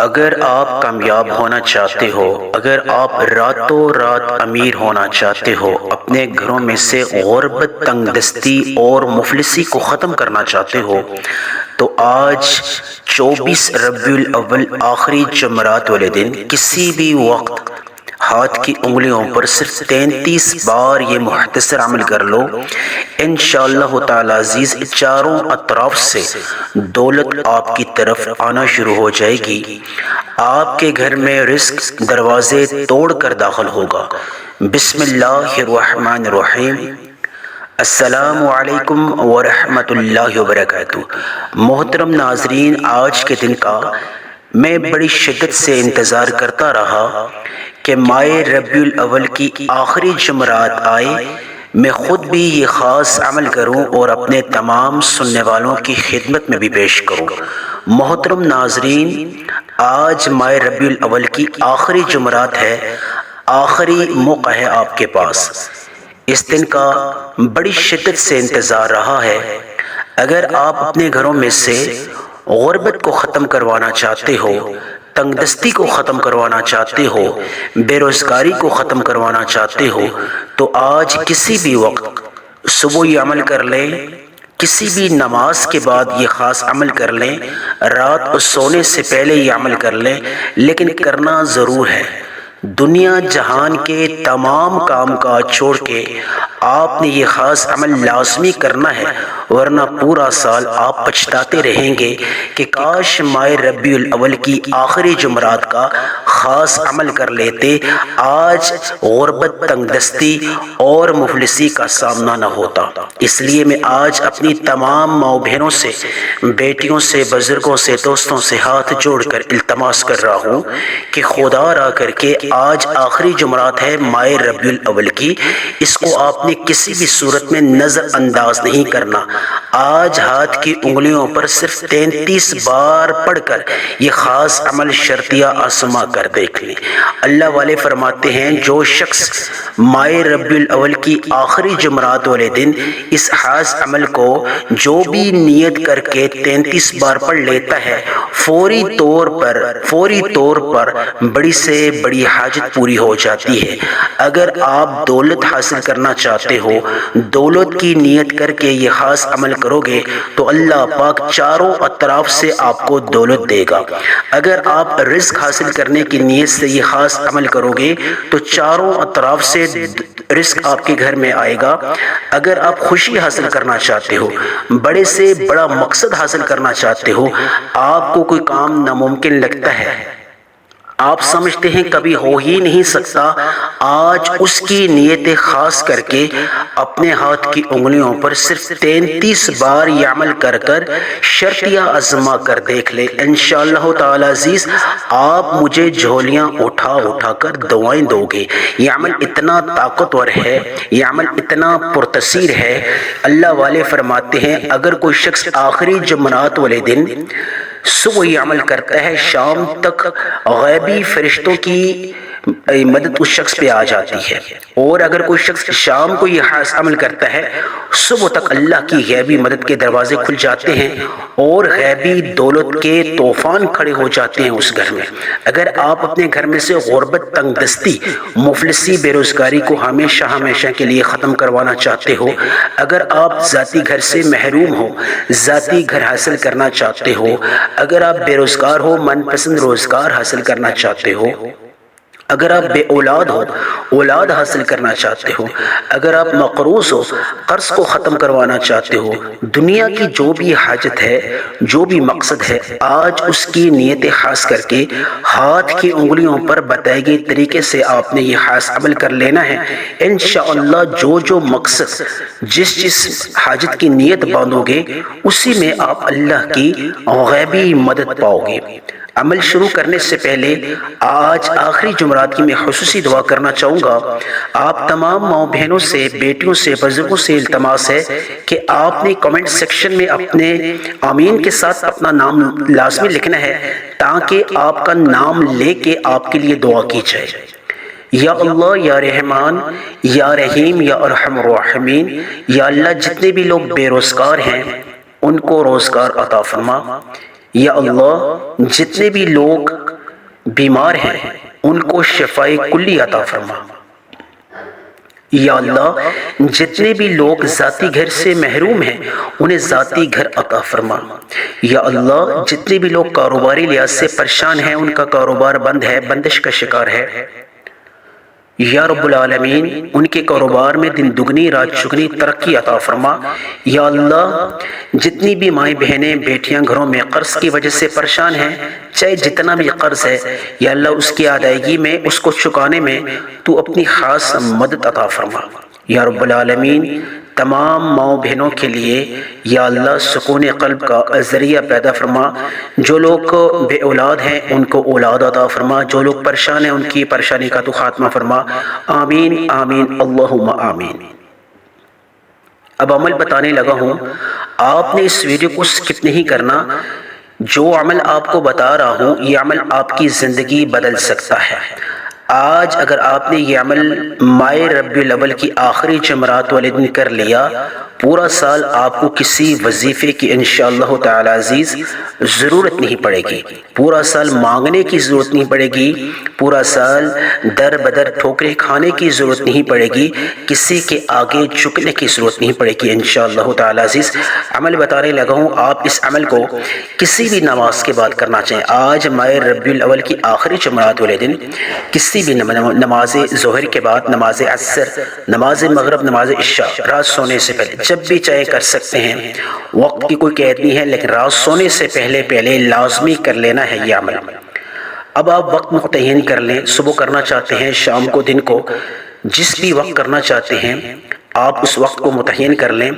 اگر آپ کامیاب ہونا چاہتے ہو، اگر آپ راتوں رات امیر ہونا چاہتے ہو، اپنے گھروں میں سے غربت، تنگ دستی اور مفلسی کو ختم کرنا چاہتے ہو، تو آج 24 ربیع الاول آخری جمعرات والے دن کسی بھی وقت ہاتھ کی انگلیوں پر صرف 33 بار یہ مختصر عمل کر لو، انشاءاللہ تعالی عزیز چاروں اطراف سے دولت آپ کی طرف آنا شروع ہو جائے گی۔ آپ کے گھر میں رزق دروازے توڑ کر داخل ہوگا۔ بسم اللہ الرحمن الرحیم۔ السلام علیکم ورحمۃ اللہ وبرکاتہ۔ محترم ناظرین، آج کے دن کا میں بڑی شدت سے انتظار کرتا رہا کہ ماہ ربیع الاول کی آخری جمعرات آئے، میں خود بھی یہ خاص عمل کروں اور اپنے تمام سننے والوں کی خدمت میں بھی پیش کروں۔ محترم ناظرین، آج ماہ ربیع الاول کی آخری جمعرات ہے، آخری موقع ہے آپ کے پاس۔ اس دن کا بڑی شدت سے انتظار رہا ہے۔ اگر آپ اپنے گھروں میں سے غربت کو ختم کروانا چاہتے ہو، تنگ دستی کو ختم کروانا چاہتے ہو، بے روزگاری کو ختم کروانا چاہتے ہو، تو آج کسی بھی وقت صبح یہ عمل کر لیں، کسی بھی نماز کے بعد یہ خاص عمل کر لیں، رات کو سونے سے پہلے یہ عمل کر لیں، لیکن کرنا ضرور ہے۔ دنیا جہان کے تمام کام کاج چھوڑ کے آپ نے یہ خاص عمل لازمی کرنا ہے، ورنہ پورا سال آپ پچھتاتے رہیں گے کہ کاش ماہ ربیع الاول کی آخری جمعرات کا خاص عمل کر لیتے، آج غربت، تنگ دستی اور مفلسی کا سامنا نہ ہوتا۔ اس لیے میں آج اپنی تمام ماؤں بہنوں سے، بیٹیوں سے، بزرگوں سے، دوستوں سے ہاتھ جوڑ کر التماس کر رہا ہوں کہ خدا را کر کے آج آخری جمعرات ہے ماہ ربیع الاول کی، اس کو آپ نے کسی بھی صورت میں نظر انداز نہیں کرنا۔ آج ہاتھ کی انگلیوں پر صرف 33 بار پڑھ کر یہ خاص عمل شرطیہ آزما کر دیکھ لیں۔ اللہ والے فرماتے ہیں، جو شخص ماہ ربیع الاول کی آخری جمعرات والے دن اس خاص عمل کو جو بھی نیت کر کے 33 بار پڑھ لیتا ہے، فوری طور پر بڑی سے بڑی حاجت پوری ہو جاتی ہے۔ اگر آپ دولت حاصل کرنا چاہتے ہو، دولت کی نیت کر کے یہ خاص عمل کرو گے تو اللہ پاک چاروں اطراف سے آپ کو دولت دے گا۔ اگر آپ رزق حاصل کرنے کی نیت سے یہ خاص عمل کرو گے تو چاروں اطراف سے رزق آپ کے گھر میں آئے گا۔ اگر آپ خوشی حاصل کرنا چاہتے ہو، بڑے سے بڑا مقصد حاصل کرنا چاہتے ہو، آپ کو کوئی کام ناممکن لگتا ہے، آپ سمجھتے ہیں کبھی ہو ہی نہیں سکتا، آج اس کی نیت خاص کر کے اپنے ہاتھ کی انگلیوں پر صرف 33 بار یہ عمل کر کر شرطیہ آزما کر دیکھ لے، انشاءاللہ تعالی عزیز آپ مجھے جھولیاں اٹھا اٹھا کر دعائیں دو گے۔ یہ عمل اتنا طاقتور ہے، یہ عمل اتنا پرتاثیر ہے۔ اللہ والے فرماتے ہیں، اگر کوئی شخص آخری جمعرات والے دن صبح یہ عمل کرتا ہے، شام تک غیبی فرشتوں کی مدد اس شخص پہ آ جاتی ہے، اور اگر کوئی شخص شام کو یہ خاص عمل کرتا ہے، صبح تک اللہ کی غیبی مدد کے دروازے کھل جاتے ہیں اور غیبی دولت کے طوفان کھڑے ہو جاتے ہیں اس گھر میں۔ اگر آپ اپنے گھر میں سے غربت، تنگ دستی، مفلسی، بے روزگاری کو ہمیشہ کے لیے ختم کروانا چاہتے ہو، اگر آپ ذاتی گھر سے محروم ہو، ذاتی گھر حاصل کرنا چاہتے ہو، اگر آپ بے روزگار ہو، من پسند روزگار حاصل کرنا چاہتے ہو، اگر آپ بے اولاد ہو، اولاد حاصل کرنا چاہتے ہو، اگر آپ مقروض ہو، قرض کو ختم کروانا چاہتے ہو، دنیا کی جو بھی حاجت ہے، جو بھی مقصد ہے، آج اس کی نیت خاص کر کے ہاتھ کی انگلیوں پر بتائے گئے طریقے سے آپ نے یہ خاص عمل کر لینا ہے۔ انشاءاللہ جو مقصد، جس حاجت کی نیت باندھو گے، اسی میں آپ اللہ کی غیبی مدد پاؤ گے۔ عمل شروع کرنے سے پہلے آج آخری جمعرات کی میں خصوصی دعا کرنا چاہوں گا۔ آپ تمام ماؤں بہنوں سے، بیٹیوں سے، بزرگوں سے التماس ہے کہ آپ نے کمنٹ سیکشن میں اپنے آمین کے ساتھ اپنا نام لازمی لکھنا ہے، تاکہ آپ کا نام لے کے آپ کے لیے دعا کی جائے۔ یا اللہ، یا رحمان، یا رحیم، یا ارحم الراحمین، یا اللہ جتنے بھی لوگ بے روزگار ہیں ان کو روزگار عطا فرما۔ یا اللہ جتنے بھی لوگ بیمار ہیں ان کو شفائے کلی عطا فرما۔ یا اللہ جتنے بھی لوگ ذاتی گھر سے محروم ہیں انہیں ذاتی گھر عطا فرما۔ یا اللہ جتنے بھی لوگ کاروباری لحاظ سے پریشان ہیں، ان کا کاروبار بند ہے، بندش کا شکار ہے، یا رب العالمین ان کے کاروبار میں دن دگنی رات چگنی ترقی عطا فرما۔ یا اللہ جتنی بھی مائیں بہنیں بیٹیاں گھروں میں قرض کی وجہ سے پریشان ہیں، چاہے جتنا بھی قرض ہے یا اللہ اس کی ادائیگی میں، اس کو چکانے میں تو اپنی خاص مدد عطا فرما۔ یا رب العالمین تمام ماؤں بہنوں کے لیے یا اللہ سکون قلب کا ذریعہ پیدا فرما۔ جو لوگ بے اولاد ہیں ان کو اولاد عطا فرما، جو لوگ پریشان ہیں ان کی پریشانی کا تو خاتمہ فرما۔ آمین آمین اللہم آمین۔ اب عمل بتانے لگا ہوں، آپ نے اس ویڈیو کو سکپ نہیں کرنا۔ جو عمل آپ کو بتا رہا ہوں یہ عمل آپ کی زندگی بدل سکتا ہے۔ آج اگر آپ نے یہ عمل ماہ ربیع الاول کی آخری جمعرات والے دن کر لیا، پورا سال آپ کو کسی وظیفے کی انشاءاللہ تعالی عزیز ضرورت نہیں پڑے گی، پورا سال مانگنے کی ضرورت نہیں پڑے گی، پورا سال در بدر ٹھوکریں کھانے کی ضرورت نہیں پڑے گی، کسی کے آگے جھکنے کی ضرورت نہیں پڑے گی انشاءاللہ تعالی عزیز۔ عمل بتانے لگا ہوں، آپ اس عمل کو کسی بھی نماز کے بعد کرنا چاہیں۔ آج ماہ ربیع الاول کی آخری جمعرات والے دن کسی بھی نماز ظہر کے بعد، نماز عصر، نماز مغرب، نماز عشاء، رات سونے سے پہلے جب بھی چاہے کر سکتے ہیں، وقت کی کوئی قید نہیں ہے، لیکن رات سونے سے پہلے لازمی کر لینا ہے یہ عمل۔ اب آپ وقت متعین کر لیں، صبح کرنا چاہتے ہیں، شام کو، دن کو، جس بھی وقت کرنا چاہتے ہیں آپ اس وقت کو متعین کر لیں۔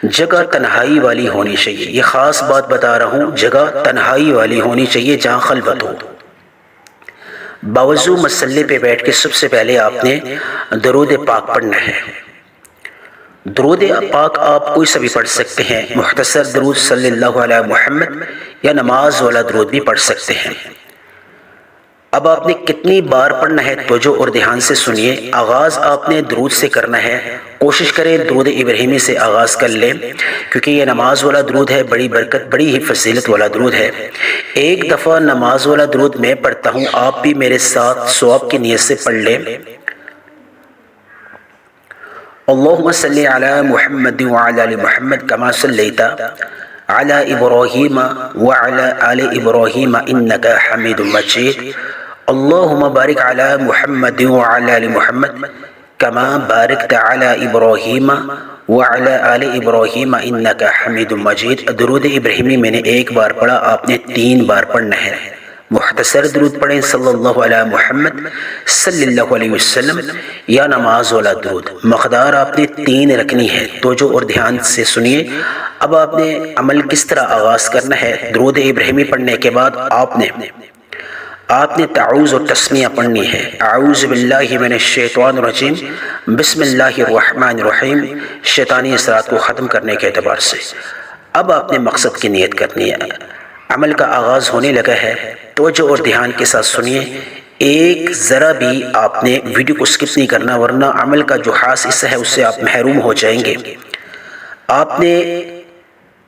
جگہ تنہائی والی ہونی چاہیے، یہ خاص بات بتا رہا ہوں، جگہ تنہائی والی ہونی چاہیے جہاں خلوت ہو۔ باوضو مسلے پہ بیٹھ کے سب سے پہلے آپ نے درود پاک پڑھنا ہے۔ درود پاک آپ کوئی سا بھی پڑھ سکتے ہیں، مختصر درود صلی اللہ علیہ محمد یا نماز والا درود بھی پڑھ سکتے ہیں۔ اب آپ نے کتنی بار پڑھنا ہے توجہ اور دھیان سے سنیے۔ آغاز آپ نے درود سے کرنا ہے، کوشش کریں درود ابراہیمی سے آغاز کر لیں، کیونکہ یہ نماز والا درود ہے، بڑی برکت، بڑی ہی فضیلت والا درود ہے۔ ایک دفعہ نماز والا درود میں پڑھتا ہوں، آپ بھی میرے ساتھ ثواب کی نیت سے پڑھ لیں۔ اللہم صلی علی محمد وعلی آل محمد کما صلیت علی ابراہیم وعلی آل ابراہیم انک حمید مجید۔ اللہم بارک علی محمد وعلی آل محمد کما بارکت علی ابراہیم وعلی آل ابراہیم انک حمید مجید۔ درود ابراہیمی میں نے ایک بار پڑھا، آپ نے 3 بار پڑھنا ہے۔ مختصر درود پڑھیں صلی اللہ علیہ محمد صلی اللہ علیہ وسلم یا نماز والا درود۔ مقدار آپ نے 3 رکھنی ہے، توجہ اور دھیان سے سنیے۔ اب آپ نے عمل کس طرح آغاز کرنا ہے؟ درود ابراہیمی پڑھنے کے بعد آپ نے تعوذ اور تسمیہ پڑھنی ہے۔ اعوذ باللہ من الشیطان الرجیم، بسم اللہ الرحمن الرحیم، شیطانی اثرات کو ختم کرنے کے اعتبار سے۔ اب آپ نے مقصد کی نیت کرنی ہے۔ عمل کا آغاز ہونے لگا ہے، توجہ اور دھیان کے ساتھ سنیے۔ ایک ذرا بھی آپ نے ویڈیو کو سکپ نہیں کرنا، ورنہ عمل کا جو خاص حصہ ہے اس سے آپ محروم ہو جائیں گے۔ آپ نے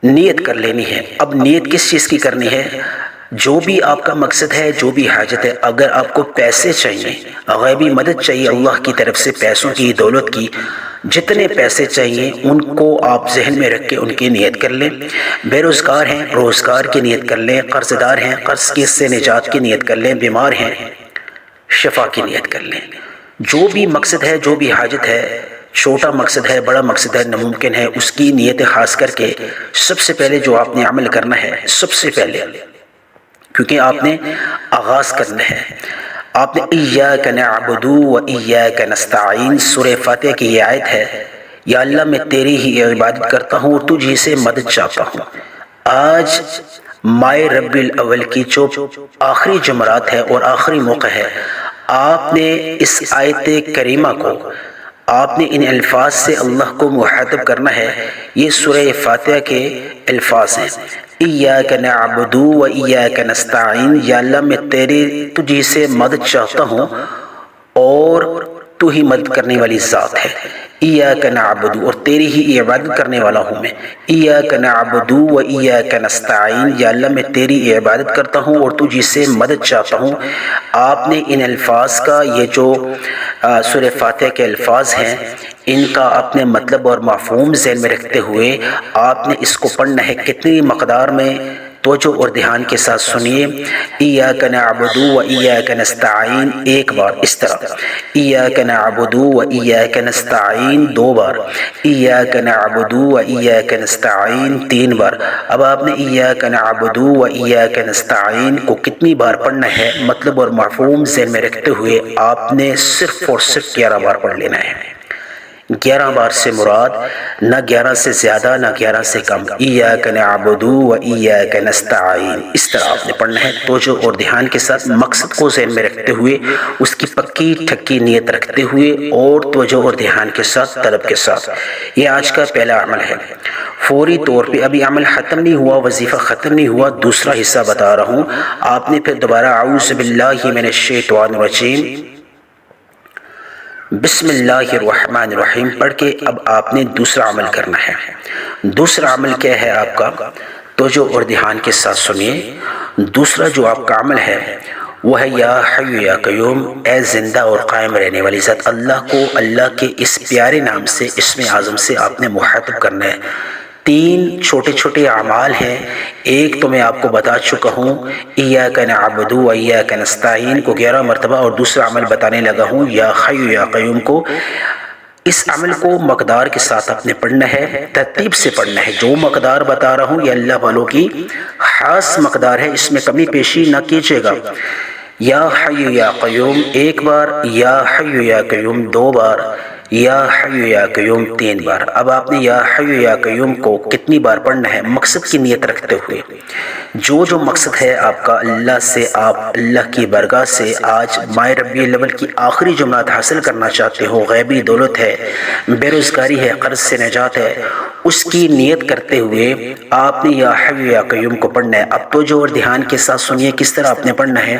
نیت کر لینی ہے۔ اب نیت کس چیز کی کرنی ہے؟ جو بھی آپ کا مقصد ہے، جو بھی حاجت ہے، اگر آپ کو پیسے چاہیے، غیبی مدد چاہیے اللہ کی طرف سے، پیسوں کی، دولت کی، جتنے پیسے چاہیے ان کو آپ ذہن میں رکھ کے ان کی نیت کر لیں۔ بے روزگار ہیں، روزگار کی نیت کر لیں۔ قرض دار ہیں، قرض کی سے نجات کی نیت کر لیں۔ بیمار ہیں، شفا کی نیت کر لیں۔ جو بھی مقصد ہے، جو بھی حاجت ہے، چھوٹا مقصد ہے، بڑا مقصد ہے، ناممکن ہے، اس کی نیت خاص کر کے سب سے پہلے جو آپ نے عمل کرنا ہے، سب سے پہلے، کیونکہ آپ نے آغاز کرنا ہے، آپ نے ایاک نعبد و ایاک نستعین، سورہ فاتحہ کی یہ آیت ہے، یا اللہ میں تیری ہی عبادت کرتا ہوں اور تجھ ہی سے مدد چاہتا ہوں۔ آج ماہ ربیع الاول کی جو آخری جمعرات ہے اور آخری موقع ہے، آپ نے اس آیت کریمہ کو، آپ نے ان الفاظ سے اللہ کو مخاطب کرنا ہے۔ یہ سورہ فاتحہ کے الفاظ ہیں، ایاک نعبد و ایاک نستعین، یا اللہ میں تجھ ہی سے مدد چاہتا ہوں اور تو ہی مدد کرنے والی ذات ہے۔ ایاک نعبد، اور تیری ہی عبادت کرنے والا ہوں میں، ایاک نعبد و ایاک نستعین، یا اللہ میں تیری عبادت کرتا ہوں اور تجھ سے مدد چاہتا ہوں۔ آپ نے ان الفاظ کا، یہ جو سورہ فاتحہ کے الفاظ ہیں، ان کا اپنے مطلب اور مفہوم ذہن میں رکھتے ہوئے آپ نے اس کو پڑھنا ہے۔ کتنی مقدار میں توجہ اور دھیان کے ساتھ سنیے۔ ایاک نعبد و ایاک نستعین ایک بار اس طرح، ایاک نعبد و ایاک نستعین دو بار، ایاک نعبد و ایاک نستعین تین بار۔ اب آپ نے ایاک نعبد و ایاک نستعین کو کتنی بار پڑھنا ہے، مطلب اور مفہوم ذہن میں رکھتے ہوئے آپ نے صرف اور صرف 11 بار پڑھ لینا ہے۔ 11 بار سے مراد نہ 11 سے زیادہ نہ 11 سے کم، ایاک نعبد و ایاک نستعین، اس طرح آپ نے پڑھنا ہے، توجہ اور دھیان کے ساتھ، مقصد کو ذہن میں رکھتے ہوئے، اس کی پکی ٹھکی نیت رکھتے ہوئے اور توجہ اور دھیان کے ساتھ، طلب کے ساتھ۔ یہ آج کا پہلا عمل ہے۔ فوری طور پہ ابھی عمل ختم نہیں ہوا، وظیفہ ختم نہیں ہوا، دوسرا حصہ بتا رہا ہوں۔ آپ نے پھر دوبارہ اعوذ باللہ من الشیطان الرجیم بسم اللہ الرحمن الرحیم پڑھ کے اب آپ نے دوسرا عمل کرنا ہے۔ دوسرا عمل کیا ہے آپ کا؟ توجہ اور دھیان کے ساتھ سنیے۔ دوسرا جو آپ کا عمل ہے وہ ہے یا حی یا قیوم، اے زندہ اور قائم رہنے والی ذات، اللہ کو اللہ کے اس پیارے نام سے، اسم اعظم سے آپ نے مخاطب کرنا ہے۔ 3 چھوٹے چھوٹے اعمال ہیں، ایک تو میں آپ کو بتا چکا ہوں ایاک نعبد و ایاک نستعین کو 11 مرتبہ، اور دوسرا عمل بتانے لگا ہوں یا حی یا قیوم کو۔ اس عمل کو مقدار کے ساتھ آپ نے پڑھنا ہے، ترتیب سے پڑھنا ہے۔ جو مقدار بتا رہا ہوں یہ اللہ والوں کی خاص مقدار ہے، اس میں کمی پیشی نہ کیجیے گا۔ یا حی یا قیوم ایک بار، یا حی یا قیوم 2 بار، یا حی یا قیوم 3 بار۔ اب آپ نے یا حی یا قیوم کو کتنی بار پڑھنا ہے؟ مقصد کی نیت رکھتے ہوئے، جو مقصد ہے آپ کا، اللہ سے آپ اللہ کی برگاہ سے آج ماہ ربیع الاول کی آخری جمعرات حاصل کرنا چاہتے ہو، غیبی دولت ہے، بے روزگاری ہے، قرض سے نجات ہے، اس کی نیت کرتے ہوئے آپ نے یا حی یا قیوم کو پڑھنا ہے۔ اب توجہ اور دھیان کے ساتھ سنیے کس طرح آپ نے پڑھنا ہے۔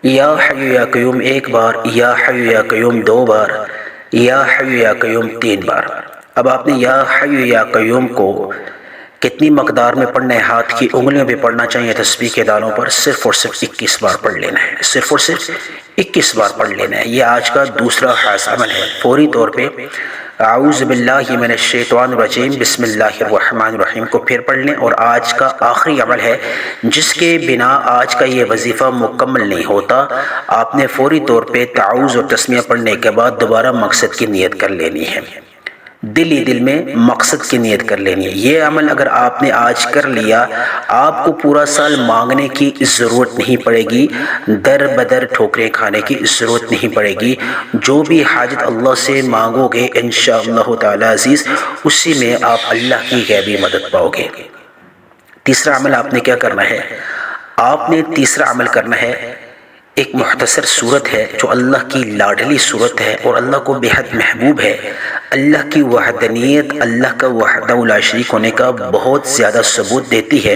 یا حی یا قیوم ایک بار، یا حی یا قیوم 2 بار، یا حی یا قیوم 3 بار۔ اب آپ نے یا حی یا قیوم کو کتنی مقدار میں پڑھنا ہے؟ ہاتھ کی انگلیوں پہ پڑھنا چاہیے، تسبیح کے دانوں پر، صرف اور صرف 21 بار پڑھ لینا ہے، صرف اور صرف 21 بار پڑھ لینا ہے۔ یہ آج کا دوسرا خاص عمل ہے۔ فوری طور پہ اعوذ باللہ من الشیطان الرجیم بسم اللہ الرحمن الرحیم کو پھر پڑھ لیں، اور آج کا آخری عمل ہے جس کے بنا آج کا یہ وظیفہ مکمل نہیں ہوتا۔ آپ نے فوری طور پہ تعوذ اور تسمیہ پڑھنے کے بعد دوبارہ مقصد کی نیت کر لینی ہے، دل ہی دل میں مقصد کی نیت کر لینی ہے۔ یہ عمل اگر آپ نے آج کر لیا، آپ کو پورا سال مانگنے کی ضرورت نہیں پڑے گی، در بدر ٹھوکریں کھانے کی ضرورت نہیں پڑے گی۔ جو بھی حاجت اللہ سے مانگو گے انشاءاللہ تعالی عزیز، اسی میں آپ اللہ کی غیبی مدد پاؤ گے۔ تیسرا عمل آپ نے کیا کرنا ہے؟ آپ نے تیسرا عمل کرنا ہے، ایک مختصر صورت ہے جو اللہ کی لاڈلی صورت ہے اور اللہ کو بے حد محبوب ہے۔ اللہ کی وحدانیت، اللہ کا وحدہ لا شریک ہونے کا بہت زیادہ ثبوت دیتی ہے۔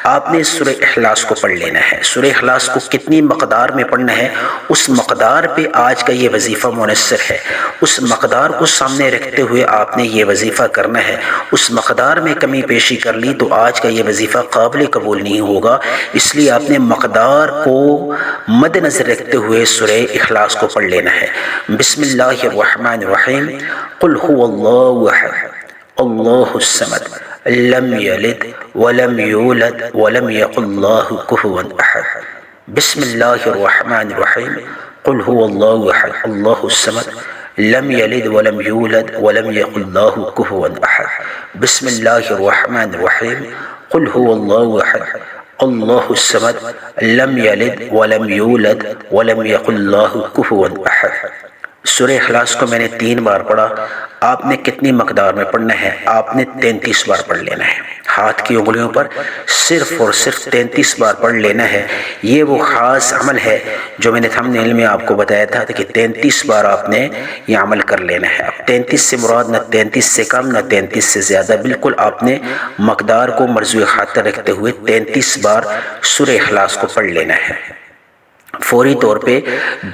آپ نے سورہ اخلاص کو پڑھ لینا ہے۔ سورہ اخلاص کو کتنی مقدار میں پڑھنا ہے؟ اس مقدار پہ آج کا یہ وظیفہ منحصر ہے۔ اس مقدار کو سامنے رکھتے ہوئے آپ نے یہ وظیفہ کرنا ہے۔ اس مقدار میں کمی پیشی کر لی تو آج کا یہ وظیفہ قابل قبول نہیں ہوگا، اس لیے آپ نے مقدار کو مد نظر رکھتے ہوئے سورہ اخلاص کو پڑھ لینا ہے۔ بسم اللہ الرحمن الرحیم، قل هو اللہ احد اللہ الصمد لم یلد ولم یولد ولم یکن له کفوا احد۔ بسم اللہ الرحمن الرحیم، قل هو اللہ احد اللہ الصمد لم یلد ولم یولد ولم یکن له کفوا احد۔ بسم اللہ الرحمن الرحیم، قل هو اللہ احد اللہ الصمد لم یلد ولم یولد ولم یکن له کفوا احد۔ سورہ اخلاص کو میں نے 3 بار پڑھا، آپ نے کتنی مقدار میں پڑھنا ہے؟ آپ نے 33 بار پڑھ لینا ہے۔ ہاتھ کی انگلیوں پر صرف اور صرف 33 بار پڑھ لینا ہے۔ یہ وہ خاص عمل ہے جو میں نے تھم نیل میں آپ کو بتایا تھا کہ 33 بار آپ نے یہ عمل کر لینا ہے۔ اب 33 سے مراد نہ 33 سے کم نہ 33 سے زیادہ، بالکل آپ نے مقدار کو مرجو خاطر رکھتے ہوئے 33 بار سورہ اخلاص کو پڑھ لینا ہے۔ فوری طور پہ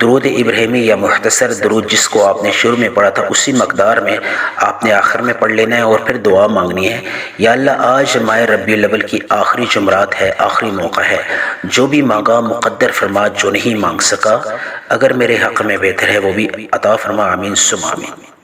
درود ابراہیمی یا مختصر درود جس کو آپ نے شروع میں پڑھا تھا اسی مقدار میں آپ نے آخر میں پڑھ لینا ہے اور پھر دعا مانگنی ہے. یا اللہ آج ماہ ربیع الاول کی آخری جمعرات ہے، آخری موقع ہے، جو بھی مانگا مقدر فرما، جو نہیں مانگ سکا اگر میرے حق میں بہتر ہے وہ بھی عطا فرما. آمین ثم آمین.